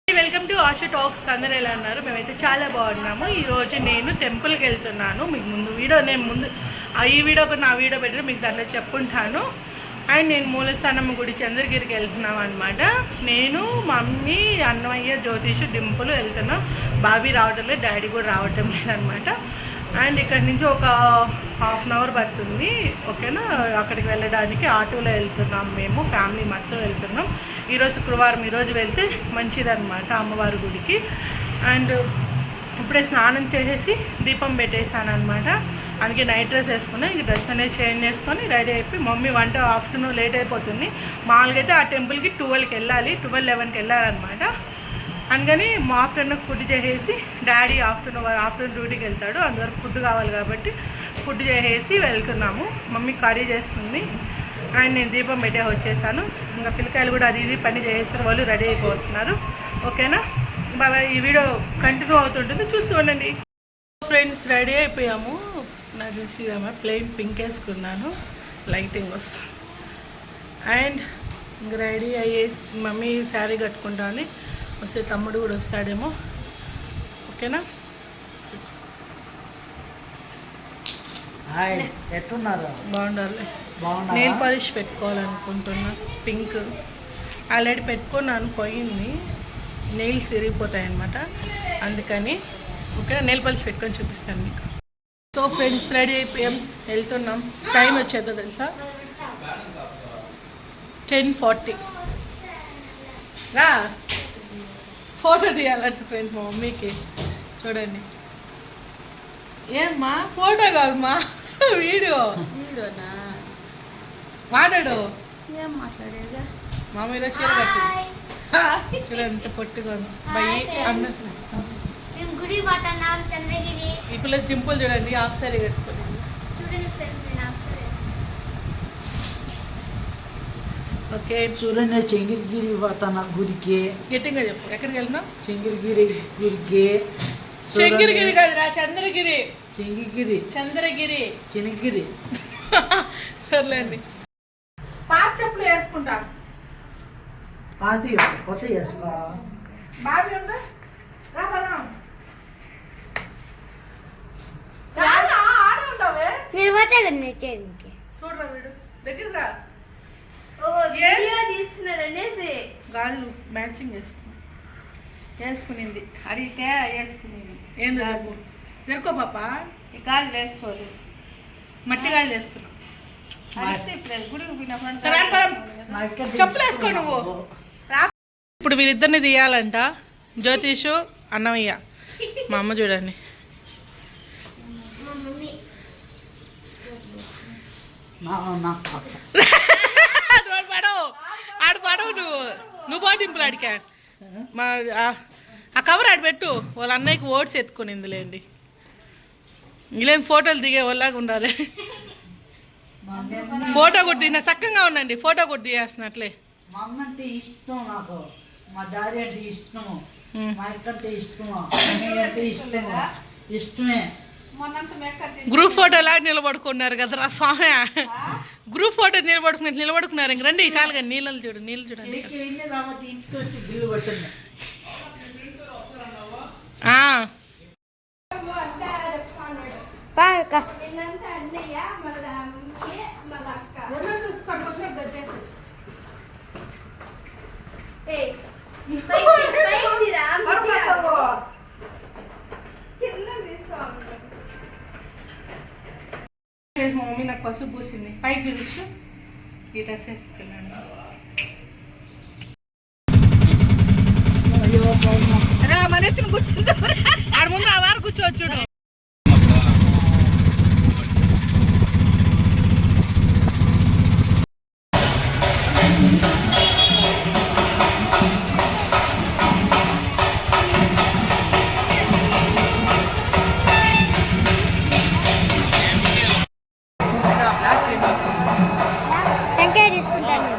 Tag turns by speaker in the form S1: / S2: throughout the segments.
S1: Welcome to ASHA talks. అందరూ ఎలా అన్నారు? మేమైతే చాలా బాగున్నాము. ఈరోజు నేను టెంపుల్కి వెళ్తున్నాను. మీకు ముందు వీడియో ఈ వీడియో కూడా నా వీడియో పెట్టిన మీకు దాంట్లో చెప్పుంటాను. అండ్ నేను మూలస్థానమ్మ గుడి చంద్రగిరికి వెళ్తున్నాం అనమాట. నేను మమ్మీ అన్నయ్య జ్యోతిష్ డింపుల్ వెళ్తున్నాం. బాబీ రావటం లేదు, డాడీ కూడా రావటం లేదనమాట. అండ్ ఇక్కడ నుంచి ఒక హాఫ్ అన్ అవర్ పడుతుంది, ఓకేనా. అక్కడికి వెళ్ళడానికి ఆటోలో వెళ్తున్నాం, మేము ఫ్యామిలీ మొత్తం వెళ్తున్నాం. ఈరోజు శుక్రవారం, ఈరోజు వెళ్తే మంచిదన్నమాట అమ్మవారి గుడికి. అండ్ ఇప్పుడే స్నానం చేసేసి దీపం పెట్టేశాను అనమాట. అందుకే నైట్ డ్రెస్ వేసుకుని ఇంక డ్రెస్ అనేది చేంజ్ చేసుకొని రెడీ అయిపోయి, మమ్మీ వంట ఆఫ్టర్నూన్ లేట్ అయిపోతుంది. మామూలుగా అయితే ఆ టెంపుల్కి 12కి వెళ్ళాలి, 12-11కి వెళ్ళాలన్నమాట. అందుకని మా ఆఫ్టర్నూన్ ఫుడ్ చేసేసి, డాడీ ఆఫ్టర్నూన్ డ్యూటీకి వెళ్తాడు, అందువరకు ఫుడ్ కావాలి కాబట్టి ఫుడ్ చేసేసి వెళ్తున్నాము. మమ్మీ కర్రీ చేస్తుంది అండ్ నేను దీపం పెట్టే వచ్చేసాను. ఇంకా పిల్లకాయలు కూడా అది ఇది పని చేసేసారు, వాళ్ళు రెడీ అయిపోతున్నారు, ఓకేనా. బాగా ఈ వీడియో కంటిన్యూ అవుతుంటుంది, చూస్తూ ఉండండి. ఫ్రెండ్స్ రెడీ అయిపోయాము. నాకు తెలిసి ప్లెయిన్ పింక్ వేసుకున్నాను, లైటింగ్ వస్తుంది. అండ్ ఇంక రెడీ అయ్యేసి మమ్మీ శారీ కట్టుకుంటాను, వచ్చే తమ్ముడు కూడా వస్తాడేమో, ఓకేనా.
S2: ఎట్టున్నారు?
S1: బాగుండాలి. నెయిల్ పాలిష్ పెట్టుకోవాలనుకుంటున్నా, పింక్ ఆల్రెడీ పెట్టుకున్నాను, పోయింది. నెయిల్స్ విరిగిపోతాయి అన్నమాట, అందుకని ఓకే నెయిల్ పాలిష్ పెట్టుకొని చూపిస్తాను మీకు. సో ఫ్రెండ్స్ రెడీ అయిపోయాం, వెళ్తున్నాం. టైం వచ్చేదో తెలుసా, 10:40. రా ఫోటో తీయాలంట ఫ్రెండ్స్ మా మమ్మీకి, చూడండి. ఏమ్మా ఫోటో కాదమ్మా, వీడియోనా. మాట్లాడు. ఏం మాట్లాడేదా? మా మీద చీర కట్టి చూడండి, ఎంత పొట్టుగా ఉంది. బయ్యి అన్న ఈ పిల్లలు సింపుల్ చూడండి, హాఫ్ సారీ కట్టుకోండి. ఓకే
S2: చూడండి, చెంగిరిగిరి పోతాను గుడికి.
S1: గట్టిగా చెప్పు, ఎక్కడికి వెళ్తున్నాం?
S2: చెంగిరిగిరి గుడికి.
S1: చెంగిరిగిరి కాదురా, చంద్రగిరి.
S2: చెంగిగిరి,
S1: చంద్రగిరి,
S2: చెనిగిరి.
S1: సర్లేండి. పాత చెప్పులు వేసుకుంటా,
S2: పాతి కొత్త వేసుకో.
S1: బాగా ఉందా? రా పదాం. ఆడ ఉంటావే
S3: మీరు వచ్చా కదా
S1: చూడరా, వీడు దగ్గర రా. గాజులు మ్యాచింగ్ వేసుకునింది, అడిగితే వేసుకునింది. ఏంది జరుకో పాప, గాజులు వేసుకోరు, మట్టి గాజులు వేసుకున్నావు. చెప్పులు వేసుకో నువ్వు. ఇప్పుడు వీళ్ళిద్దరిని తీయాలంట, జ్యోతిషు అన్నమయ్య. మా అమ్మ చూడండి. ఆడు పడవు, నువ్వు పాటింపులు అడిగా. మా ఆ కవర్ ఆడు పెట్టు, వాళ్ళ అన్నయ్యకి ఓట్స్ ఎత్తుకునిందిలేండి. ఇలేం ఫోటోలు దిగే వాళ్ళలాగా ఉండాలి. ఫోటో కూడా దిగిన చక్కగా ఉండండి, ఫోటో కూడా దిగేస్తున్నట్లే.
S2: మా అమ్మ అంటే ఇష్టం నాకు, మా డాడీ అంటే ఇష్టము, మా అక్క అంటే ఇష్టము, అంటే ఇష్టము, ఇష్టమే.
S1: గ్రూప్ ఫోటో లాగా నిలబడుకున్నారు కదరా స్వామి, గ్రూప్ ఫోటో నిలబడుకున్నారు. ఇంక రండి చాలు కానీ నీళ్ళు చూడండి, నీళ్ళు చూడండి.
S2: ఇంటికి వచ్చి బిల్లు పట్టండి.
S1: మా మమ్మీ నాకు పసుపు పూసింది, పైకి చూపించు. ఈ డ్రెస్ వేసుకున్నాను. మన ఎత్తున కూర్చుంటా, ఆడ ముందు ఆ వారు కూర్చోవచ్చు.
S3: టెంకాయ తీసుకుంటాను.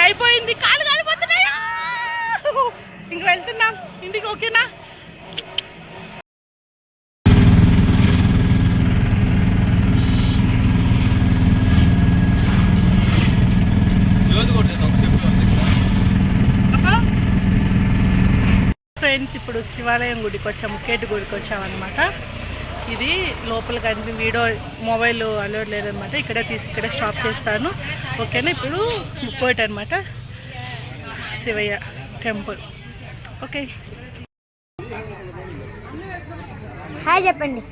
S1: అయిపోయింది, కాలు కాలిపోతున్నాయా. ఇంక వెళ్తున్నాం ఇంటికి. ఓకేనా? ఫ్రెండ్స్, ఇప్పుడు శివాలయం గుడికి వచ్చాము, ముక్కేటి గుడికి వచ్చామన్నమాట. ఇది లోపలికి అన్ని వీడియో మొబైల్ అలౌడ్ లేదనమాట. ఇక్కడే స్టాప్ చేస్తాను. ఓకేనా? ఇప్పుడు ముక్కోటి అనమాట, శివయ్య టెంపుల్. ఓకే,
S3: హాయ్ చెప్పండి.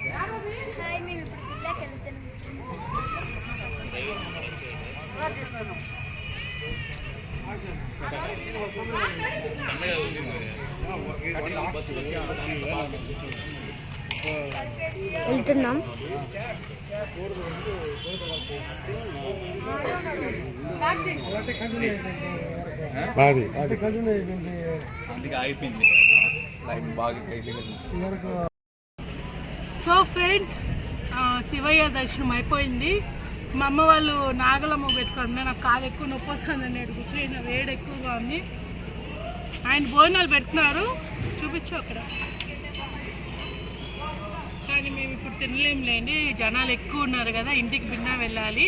S3: వెళ్తున్నాం.
S1: సో ఫ్రెండ్స్, శివయ్య దర్శనం అయిపోయింది. మా అమ్మ వాళ్ళు నాగలమ్మ పెట్టుకోండి. నాకు కాలు ఎక్కువ నొప్పి వస్తుందని నేను కూర్చొని, వేడి ఎక్కువగా ఉంది. ఆయన భోజనాలు పెడుతున్నారు, చూపించు అక్కడ. కానీ మేము ఇప్పుడు తినలేంలేండి, జనాలు ఎక్కువ ఉన్నారు కదా. ఇంటికి భిన్నా వెళ్ళాలి.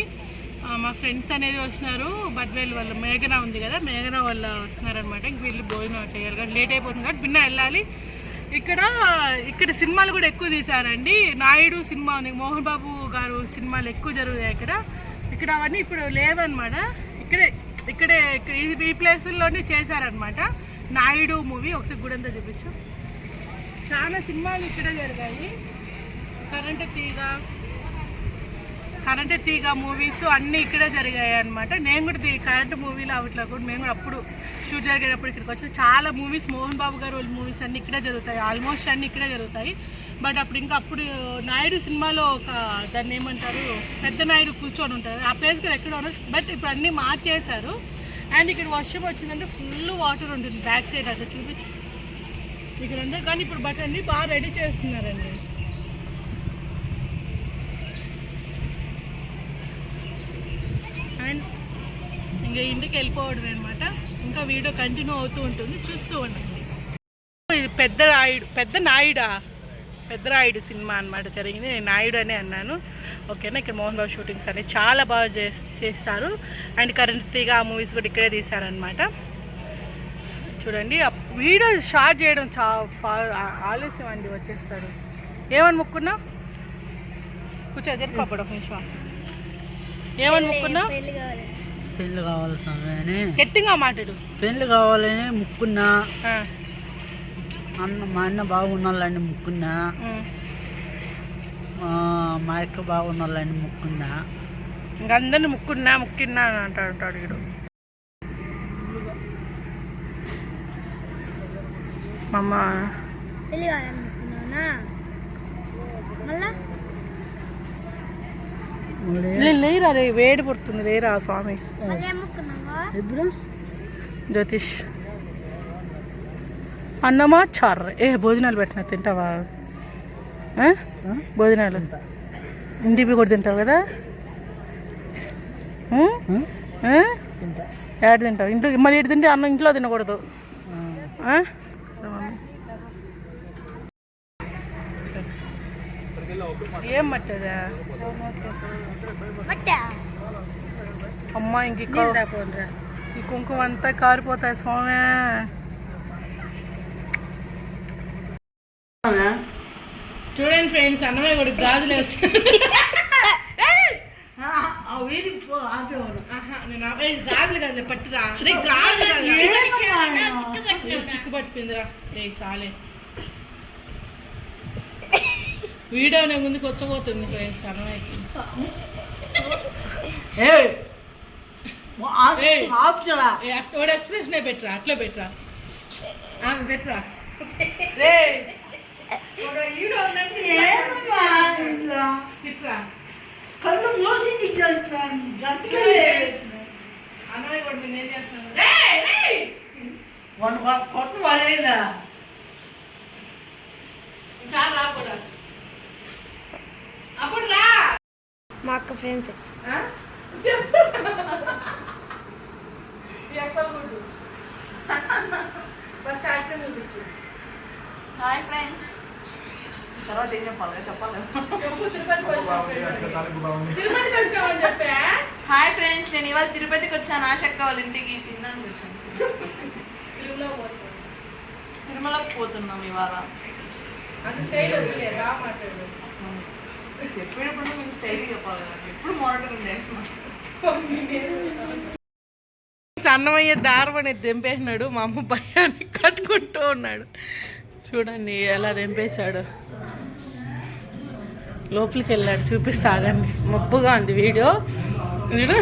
S1: మా ఫ్రెండ్స్ అనేది వస్తున్నారు. బద్వేలు వాళ్ళ మేఘన ఉంది కదా, మేఘన వాళ్ళ వస్తున్నారనమాట. ఇంక వీళ్ళు భోజనం చేయాలి కానీ లేట్ అయిపోతుంది కాబట్టి భిన్నా వెళ్ళాలి. ఇక్కడ సినిమాలు కూడా ఎక్కువ తీశారండి. నాయుడు సినిమా ఉంది, మోహన్ బాబు గారు సినిమాలు ఎక్కువ జరుగుతాయి ఇక్కడ అవన్నీ ఇప్పుడు లేవన్నమాట. ఇక్కడే ఈ ప్లేసుల్లోనే చేశారనమాట నాయుడు మూవీ. ఒకసారి గుడంతా చూపించు. చాలా సినిమాలు ఇక్కడే జరిగాయి. కరెంట్ తీగ మూవీస్ అన్నీ ఇక్కడే జరిగాయి అనమాట. నేను కూడా కరెంట్ మూవీలో అవిట్లో కూడా మేము కూడా అప్పుడు షూట్ జరిగేటప్పుడు ఇక్కడికి వచ్చి చాలా మూవీస్, మోహన్ బాబు గారు వాళ్ళ మూవీస్ అన్నీ ఇక్కడే జరుగుతాయి. ఆల్మోస్ట్ అన్నీ ఇక్కడే జరుగుతాయి. బట్ అప్పుడు నాయుడు సినిమాలో దాన్ని ఏమంటారు, పెద్ద నాయుడు కూర్చొని ఉంటారు. ఆ ప్లేస్ కూడా ఎక్కడ ఉండదు. బట్ ఇప్పుడు అన్నీ మార్చేశారు. అండ్ ఇక్కడ వర్షం వచ్చిందంటే ఫుల్ వాటర్ ఉంటుంది బ్యాక్ సైడ్. అక్కడ చూపించు ఇక్కడ అంతా. కానీ ఇప్పుడు బట్ అన్నీ బాగా రెడీ చేస్తున్నారండి. అండ్ ఇంకా ఇంటికి వెళ్ళిపోవడం అనమాట. ఇంకా వీడియో కంటిన్యూ అవుతూ ఉంటుంది, చూస్తూ ఉండండి. ఇది పెద్ద నాయుడు సినిమా అనమాట జరిగింది. నేను నాయుడు అనే అన్నాను. ఓకేనా? ఇక్కడ మోహన్ బాబు షూటింగ్స్ అనేవి చాలా బాగా చేస్తారు. అండ్ కరెంట్ తీగ ఆ మూవీస్ కూడా ఇక్కడే తీశారనమాట. చూడండి, వీడియో షార్ట్ చేయడం ఆలస్యం అండి. వచ్చేస్తాడు. ఏమని ముక్కున్నావు? కూర్చో, జరిగిపోవడం నిమిషం. ఏమని ముక్కున్నావు?
S2: పెళ్ళి కావాల్సిందని
S1: గట్టిగా మాట్లాడు.
S2: పెళ్ళి కావాలని ముక్కున్నా. మా అన్న బాగున్నాళ్ళని ముక్కున్నా. మా అక్క బాగున్నాళ్ళని ముక్కున్నా.
S1: ఇంకా అందరిని ముక్కున్నా అని అంటాడు వీడు. మమ్మ లేరా, రే వేడి పుడుతుంది, లేరా స్వామి. జ్యోతిష్ అన్నమా చారు. భోజనాలు పెట్టినా తింటావా? భోజనాలు ఇంటికి కూడా తింటావు కదా? ఏడు తింటావు? ఇంట్లో మళ్ళీ ఏడు తింటే అన్నం ఇంట్లో తినకూడదు. ఏం మట్టదా అమ్మా? ఇంక ఈ కుంకుమ అంతా కారిపోతాయి స్వామి. చూడండి ఫ్రెండ్స్, అన్నమే కూడా గాజులు వేస్తాడు.
S2: వీధి ఆపేవాడు.
S1: ఆహా, నేను గాజులు కదా పట్టురా రే, గాజులు కాదు. చిక్కు పట్టిపోయిందిరా రే సాలే. వీడియో నా ముందుకు వచ్చబోతుంది ఫ్రెండ్స్ అన్నయ్యకి.
S2: ఆపుచడా
S1: ఒకటి ఎక్స్ప్రెషన్ పెట్టరా, అట్లా పెట్టరా, పెట్టరా రే.
S2: కళ్ళు మోసి
S1: అన్నయ్య కూడా నేను ఏం చేస్తున్నాను
S2: కొత్త వాళ్ళేదా
S1: చాలా రా కూడా అప్పుడు రా.
S3: మా అక్క ఫ్రెండ్స్ వచ్చి
S1: ఫస్ట్ యాక్టర్ చూపించు.
S4: Hi friends. తర్వాత ఏం చెప్పాలి చెప్పాలి.
S1: చెప్పు తిరుపతికి వచ్చినామని చెప్పా.
S4: హాయ్ ఫ్రెండ్స్, నేను ఇవాళ తిరుపతికి వచ్చాను. ఆశక్క వాళ్ళ ఇంటికి తినడానికి వచ్చాను. తిరుమలకి పోతున్నాం ఇవాళ.
S1: అంత స్టైల్ వద్దులే, బాగా మాట్లాడు.
S4: చెప్పేటప్పుడు మీకు స్టైల్ చెప్పాలి కదా, ఎప్పుడు మానిటర్ ఉండే.
S1: అన్నమయ్య దారం అనేది తెంపేసినాడు. మా అమ్మ భయాన్ని కట్టుకుంటూ ఉన్నాడు. చూడండి ఎలా తెంపేశాడు. లోపలికి వెళ్ళాడు, చూపిస్తా ఆగండి. మబ్బుగా ఉంది వీడియో. చూడు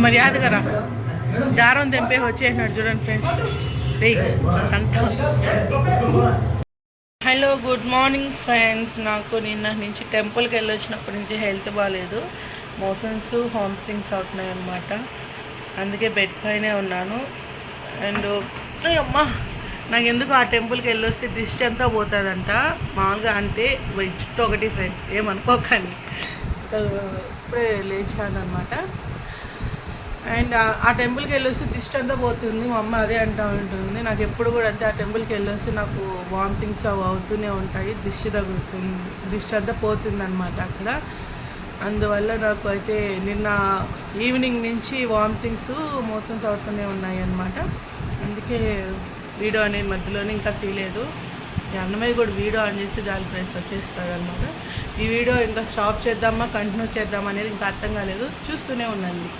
S1: మర్యాదగా రా. దారం తెంపే వచ్చేసినాడు చూడండి friends. Hello, good morning friends. నాకు నిన్న నుంచి టెంపుల్కి వెళ్ళి వచ్చినప్పటి నుంచి హెల్త్ బాగాలేదు. మోషన్స్, వామిటింగ్స్ అవుతున్నాయి అన్నమాట. అందుకే బెడ్ పైనే ఉన్నాను. అండ్ అమ్మా, నాకు ఎందుకు ఆ టెంపుల్కి వెళ్ళొస్తే దిష్టి అంతా పోతుందంట. మామూలుగా అంటే చుట్టూ ఒకటి ఫ్రెండ్స్, ఏమనుకోకండి. ఇప్పుడే లేచాను అనమాట. అండ్ ఆ టెంపుల్కి వెళ్ళొస్తే దిష్టి అంతా పోతుంది. మా అమ్మ అదే అంటూ ఉంటుంది. నాకు ఎప్పుడు కూడా అంటే ఆ టెంపుల్కి వెళ్ళొస్తే నాకు వామిటింగ్స్ అవి అవుతూనే ఉంటాయి. దిష్టి తగులుతుంది, దిష్టి అంతా పోతుంది అనమాట అక్కడ. అందువల్ల నాకు అయితే నిన్న ఈవినింగ్ నుంచి వామిటింగ్స్, మోషన్స్ అవుతూనే ఉన్నాయి అన్నమాట. అందుకే వీడియో అనేది మధ్యలోనే ఇంకా తీయలేదు. ఈ అన్నమయ్య కూడా వీడియో ఆన్ చేస్తే చాలు ఫ్రెండ్స్ వచ్చేస్తాడు అనమాట. ఈ వీడియో ఇంకా స్టాప్ చేద్దామా కంటిన్యూ చేద్దామా అనేది ఇంకా అర్థం కాలేదు. చూస్తూనే ఉండండి.